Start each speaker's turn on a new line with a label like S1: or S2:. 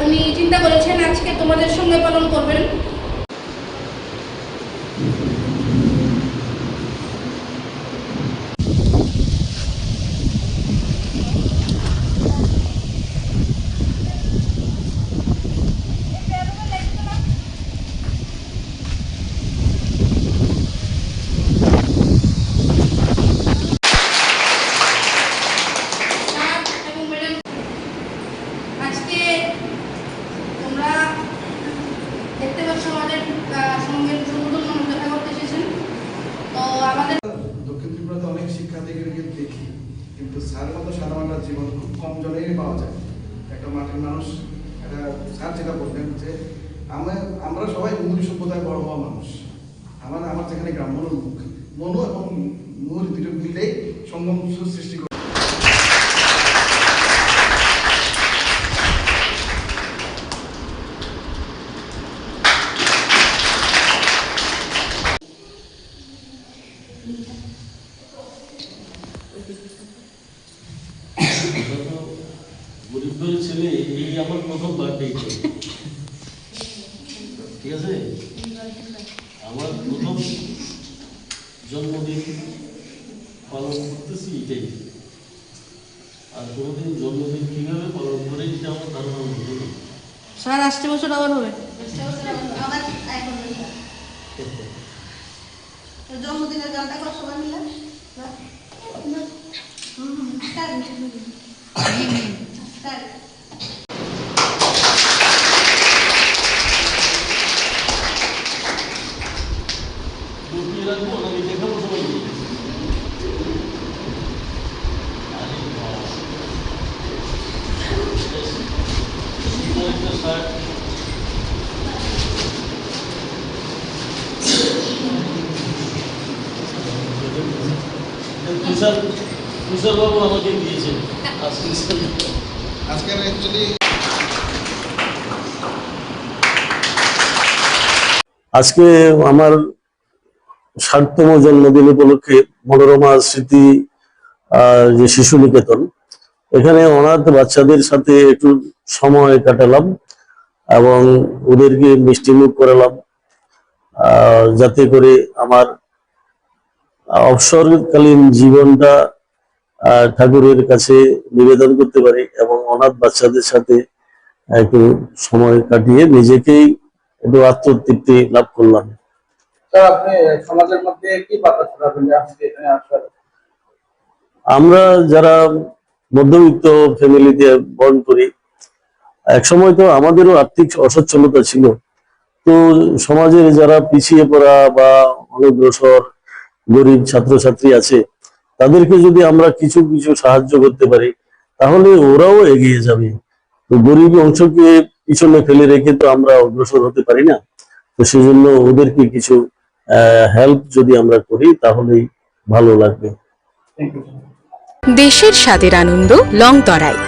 S1: উনি চিন্তা করেছেন আজকে তোমাদের সঙ্গে পালন করবেন।
S2: দক্ষিণ ত্রিপুরাতে অনেক শিক্ষার্থীদেরকে দেখি, কিন্তু স্যারের মতো সাধারণ জীবন খুব কম জনেই পাওয়া যায়। একটা মাঠের মানুষ, একটা স্যার যেটা বললেন যে আমরা সবাই মুহুরি সভ্যতায় বড় হওয়া মানুষ। আমার যেখানে গ্রাম মনু এবং মুহুরি দুটো মিলেই সঙ্গম সৃষ্টি করে।
S3: গরিব ঘরের ছেলে, এই আমার প্রথম বার্থডে, ঠিক আছে? আমার প্রথম জন্মদিন পালন করতেছি এটাই। আর কোনোদিন জন্মদিন কিভাবে পালন করে এটা আমার ধারণা হতো না।
S1: স্যার আসছে বছর আবার হবে,
S4: জন্মদিনের গানটা কর সবাই মিলে।
S3: রাখবো আমি দেখাবো সবাইকে। একটা শার্ট, তুষার বাবু আমাকে দিয়েছেন
S2: আজকের অ্যাকচুয়ালি
S5: আজকে আমার 60তম জন্মদিন উপলক্ষে মনোরমা স্মৃতি যে শিশু নিকেতন, এখানে অনাথ বাচ্চাদের সাথে একটু সময় কাটালাম এবং ওদেরকে মিষ্টিমুখ করালাম, যাতে করে আমার অবসরকালীন জীবনটা ঠাকুরের কাছে নিবেদন করতে পারি এবং অনাথ বাচ্চাদের সাথে একটু সময় কাটিয়ে নিজেকেই একটু আত্মতৃপ্তি লাভ করলাম।
S2: আপনি সমাজের মধ্যে কি বার্তা ছড়াবেন আজকে এখানে আসার?
S5: আমরা যারা মধ্যবিত্ত ফ্যামিলিতে বর্ণ করি, একসময় তো আমাদেরও আর্থিক অসচ্ছলতা ছিল। তো সমাজের যারা পিছিয়ে পড়া বা অনগ্রসর গরিব ছাত্রছাত্রী আছে, তাদেরকে যদি আমরা কিছু কিছু সাহায্য করতে পারি, তাহলে ওরাও এগিয়ে যাবে। তো গরিব অংশকে পিছনে ফেলে রেখে তো আমরা অগ্রসর হতে পারি না। তো সেজন্য ওদেরকে কিছু হেল্প যদি আমরা করি তাহলেই ভালো লাগবে।
S6: দেশের স্বাদের আনন্দ লংতরায়।